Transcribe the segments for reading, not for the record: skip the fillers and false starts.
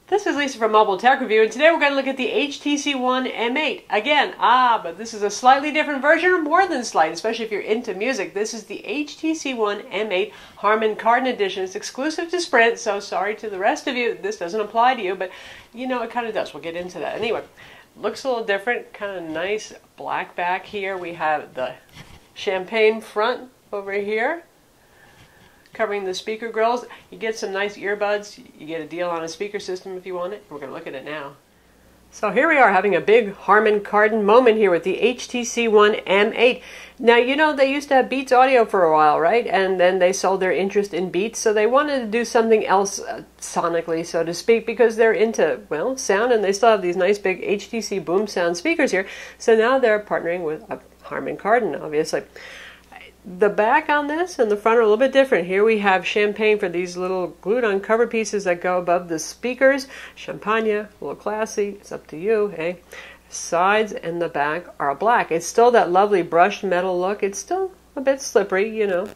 This is Lisa from Mobile Tech Review, and today we're going to look at the HTC One M8. Again, but this is a slightly different version, or more than slight, especially if you're into music. This is the HTC One M8 Harman Kardon Edition. It's exclusive to Sprint, so sorry to the rest of you, this doesn't apply to you, but you know it kind of does. We'll get into that. Anyway, looks a little different, kind of nice black back here. We have the champagne front over here, covering the speaker grills. You get some nice earbuds. You get a deal on a speaker system if you want it. We're going to look at it now. So here we are having a big Harman Kardon moment here with the HTC One M8. Now, you know, they used to have Beats Audio for a while, right? And then they sold their interest in Beats, so they wanted to do something else sonically, so to speak, because they're into, well, sound, and they still have these nice big HTC Boom Sound speakers here. So now they're partnering with Harman Kardon, obviously. The back on this and the front are a little bit different. Here we have champagne for these little glued-on cover pieces that go above the speakers. Champagne, a little classy. It's up to you, hey? Sides and the back are black. It's still that lovely brushed metal look. It's still a bit slippery, you know.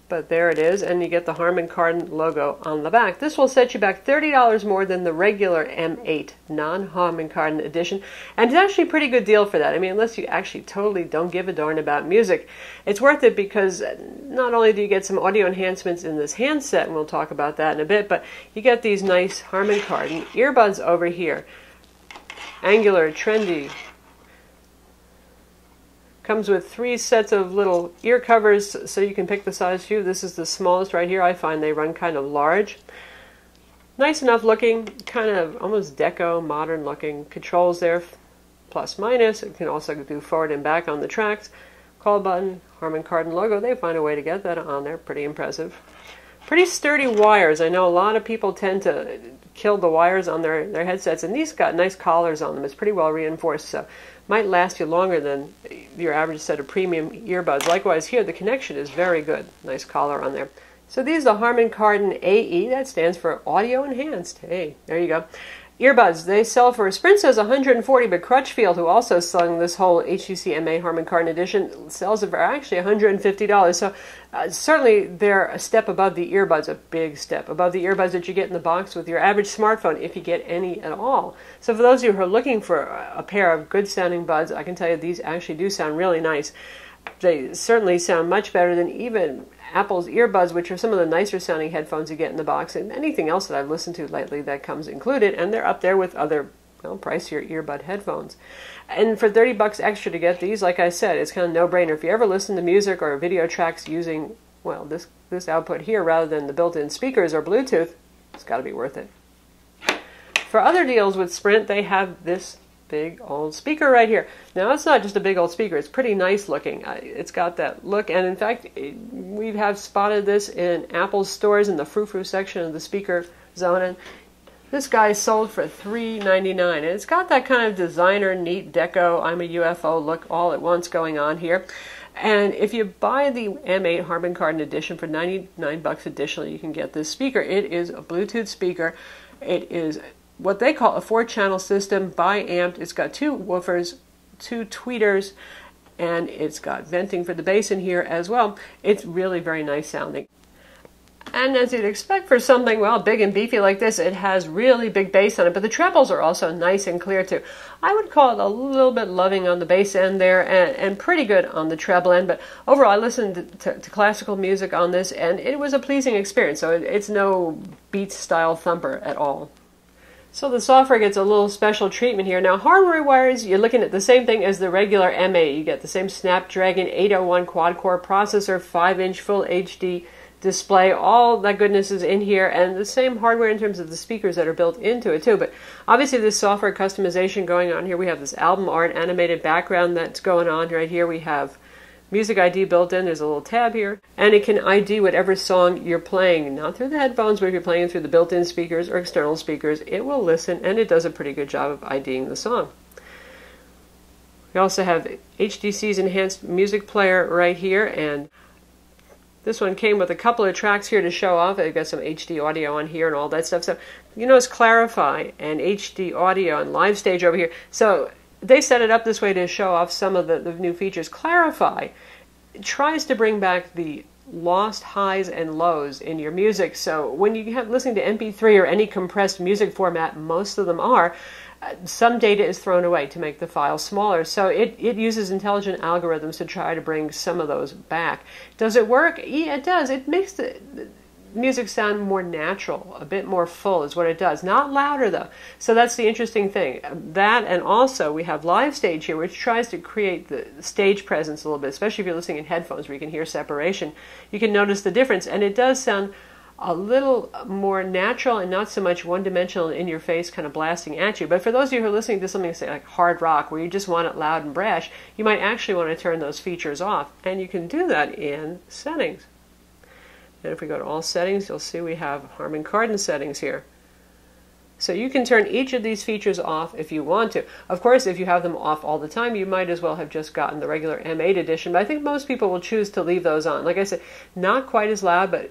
But there it is, and you get the Harman Kardon logo on the back. This will set you back $30 more than the regular M8 non-Harman Kardon edition, and it's actually a pretty good deal for that. I mean, unless you actually totally don't give a darn about music, it's worth it because not only do you get some audio enhancements in this handset, and we'll talk about that in a bit, but you get these nice Harman Kardon earbuds over here. Angular, trendy. Comes with 3 sets of little ear covers so you can pick the size you. This is the smallest right here. I find they run kind of large. Nice enough looking, kind of almost deco, modern looking. Controls there, plus minus. It can also do forward and back on the tracks. Call button, Harman Kardon logo. They find a way to get that on there. Pretty impressive. Pretty sturdy wires. I know a lot of people tend to kill the wires on their headsets, and these got nice collars on them. It's pretty well reinforced, so might last you longer than your average set of premium earbuds. Likewise here, the connection is very good. Nice collar on there. So these are the Harman Kardon AE. That stands for Audio Enhanced. Hey, there you go. Earbuds, they sell for, Sprint says $140, but Crutchfield, who also sung this whole HTC M8 Harman Kardon edition, sells it for actually $150. So certainly they're a step above the earbuds, a big step above the earbuds that you get in the box with your average smartphone, if you get any at all. So for those of you who are looking for a pair of good sounding buds, I can tell you these actually do sound really nice. They certainly sound much better than even Apple's earbuds, which are some of the nicer sounding headphones you get in the box, and anything else that I've listened to lately that comes included, and they're up there with other, well, pricier earbud headphones. And for $30 extra to get these, like I said, it's kind of no-brainer. If you ever listen to music or video tracks using, well, this output here rather than the built-in speakers or Bluetooth, it's got to be worth it. For other deals with Sprint, they have this big old speaker right here. Now, it's not just a big old speaker. It's pretty nice looking. It's got that look, and in fact, we have spotted this in Apple stores in the frou-frou section of the speaker zone, and this guy sold for $3.99, and it's got that kind of designer, neat deco, I'm a UFO look all at once going on here. And if you buy the M8 Harman Kardon edition for $99 additionally, you can get this speaker. It is a Bluetooth speaker. It is what they call a 4-channel system, bi-amped. It's got 2 woofers, 2 tweeters, and it's got venting for the bass in here as well. It's really very nice sounding. And as you'd expect for something, well, big and beefy like this, it has really big bass on it, but the trebles are also nice and clear too. I would call it a little bit loving on the bass end there and pretty good on the treble end, but overall I listened to classical music on this, and it was a pleasing experience, so it's no Beats-style thumper at all. So the software gets a little special treatment here. Now, hardware-wise, you're looking at the same thing as the regular M8. You get the same Snapdragon 801 quad-core processor, 5-inch full HD display. All that goodness is in here, and the same hardware in terms of the speakers that are built into it, too. But obviously, this software customization going on here. We have this album art animated background that's going on right here. We have Music ID built in. There's a little tab here, and it can ID whatever song you're playing, not through the headphones, but if you're playing through the built-in speakers or external speakers, it will listen, and it does a pretty good job of IDing the song. We also have HTC's enhanced music player right here, and this one came with a couple of tracks here to show off. I've got some HD audio on here and all that stuff. So you notice Clarify and HD audio and Live Stage over here. So they set it up this way to show off some of the new features. Clarify tries to bring back the lost highs and lows in your music. So when you have listening to MP3 or any compressed music format, most of them are, some data is thrown away to make the file smaller. So it uses intelligent algorithms to try to bring some of those back. Does it work? Yeah, it does. It makes the music sound more natural, a bit more full is what it does. Not louder though. So that's the interesting thing. That, and also we have Live Stage here, which tries to create the stage presence a little bit, especially if you're listening in headphones where you can hear separation. You can notice the difference, and it does sound a little more natural and not so much one-dimensional, in your face, kind of blasting at you. But for those of you who are listening to something, say like hard rock, where you just want it loud and brash, you might actually want to turn those features off, and you can do that in settings. And if we go to all settings, you'll see we have Harman Kardon settings here. So you can turn each of these features off if you want to. Of course, if you have them off all the time, you might as well have just gotten the regular M8 edition, but I think most people will choose to leave those on. Like I said, not quite as loud, but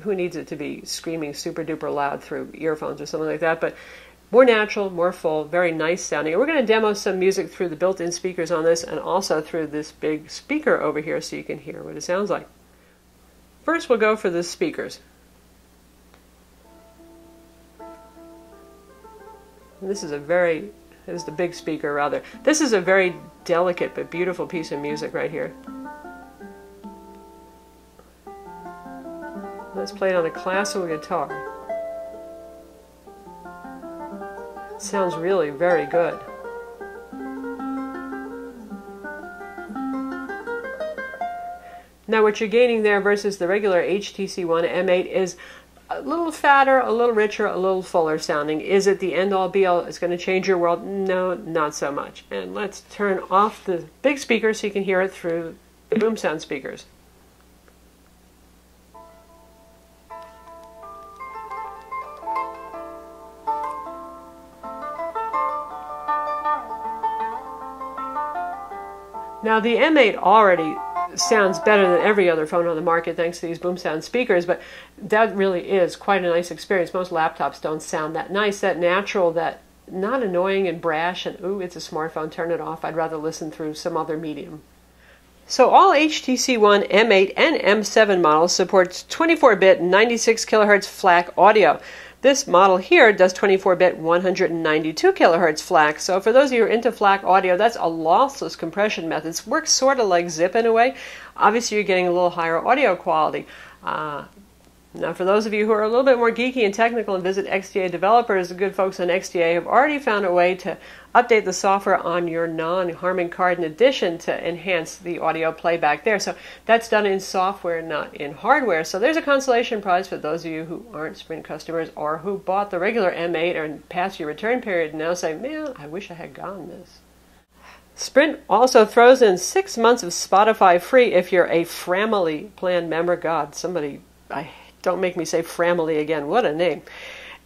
who needs it to be screaming super duper loud through earphones or something like that, but more natural, more full, very nice sounding. And we're going to demo some music through the built-in speakers on this, and also through this big speaker over here so you can hear what it sounds like. First, we'll go for the speakers. And this is the big speaker rather. This is a very delicate but beautiful piece of music right here. Let's play it on a classical guitar. It sounds really very good. Now what you're gaining there versus the regular HTC One M8 is a little fatter, a little richer, a little fuller sounding. Is it the end-all be-all? It's going to change your world? No, not so much. And let's turn off the big speaker so you can hear it through the boom sound speakers. Now the M8 already sounds better than every other phone on the market thanks to these boom sound speakers, but that really is quite a nice experience. Most laptops don't sound that nice, that natural, that not annoying and brash and ooh, it's a smartphone, turn it off. I'd rather listen through some other medium. So all HTC One M8 and M7 models supports 24-bit 96 kHz FLAC audio. This model here does 24-bit 192 kHz FLAC. So for those of you who are into FLAC audio, that's a lossless compression method. It works sort of like Zip in a way. Obviously, you're getting a little higher audio quality. Now, for those of you who are a little bit more geeky and technical and visit XDA developers, the good folks on XDA have already found a way to update the software on your non-Harman Kardon edition to enhance the audio playback there. So that's done in software, not in hardware. So there's a consolation prize for those of you who aren't Sprint customers or who bought the regular M8 and passed your return period and now say, man, I wish I had gotten this. Sprint also throws in 6 months of Spotify free if you're a Framily plan member. God, don't make me say Framily again. What a name.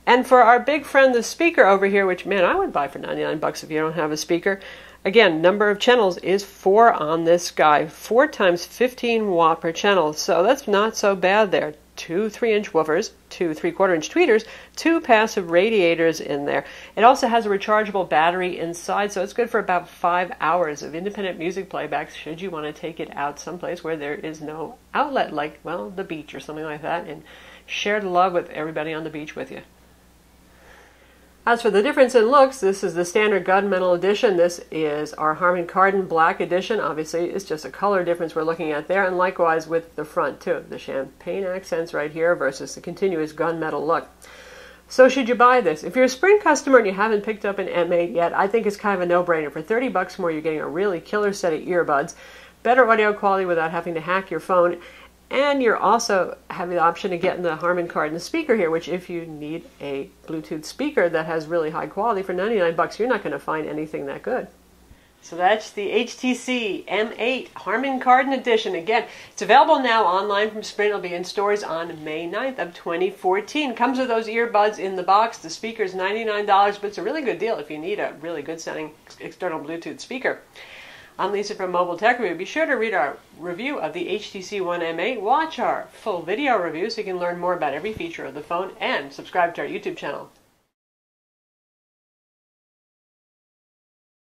And for our big friend, the speaker over here, which, man, I would buy for 99 bucks if you don't have a speaker. Again, number of channels is 4 on this guy. 4 times 15 watt per channel. So that's not so bad there. 2 3-inch woofers, 2 3/4-inch tweeters, 2 passive radiators in there. It also has a rechargeable battery inside, so it's good for about 5 hours of independent music playback should you want to take it out someplace where there is no outlet, like, well, the beach or something like that, and share the love with everybody on the beach with you. As for the difference in looks, this is the standard gunmetal edition. This is our Harman Kardon black edition. Obviously, it's just a color difference we're looking at there, and likewise with the front too. The champagne accents right here versus the continuous gunmetal look. So should you buy this? If you're a Sprint customer and you haven't picked up an M8 yet, I think it's kind of a no-brainer. For 30 bucks more, you're getting a really killer set of earbuds, better audio quality without having to hack your phone, and you're also having the option of getting the Harman Kardon speaker here, which if you need a Bluetooth speaker that has really high quality for 99 bucks, you're not going to find anything that good. So that's the HTC M8 Harman Kardon edition. Again, it's available now online from Sprint. It'll be in stores on May 9th of 2014. Comes with those earbuds in the box. The speaker's $99, but it's a really good deal if you need a really good sounding external Bluetooth speaker. I'm Lisa from Mobile Tech Review. Be sure to read our review of the HTC One M8, watch our full video review so you can learn more about every feature of the phone, and subscribe to our YouTube channel.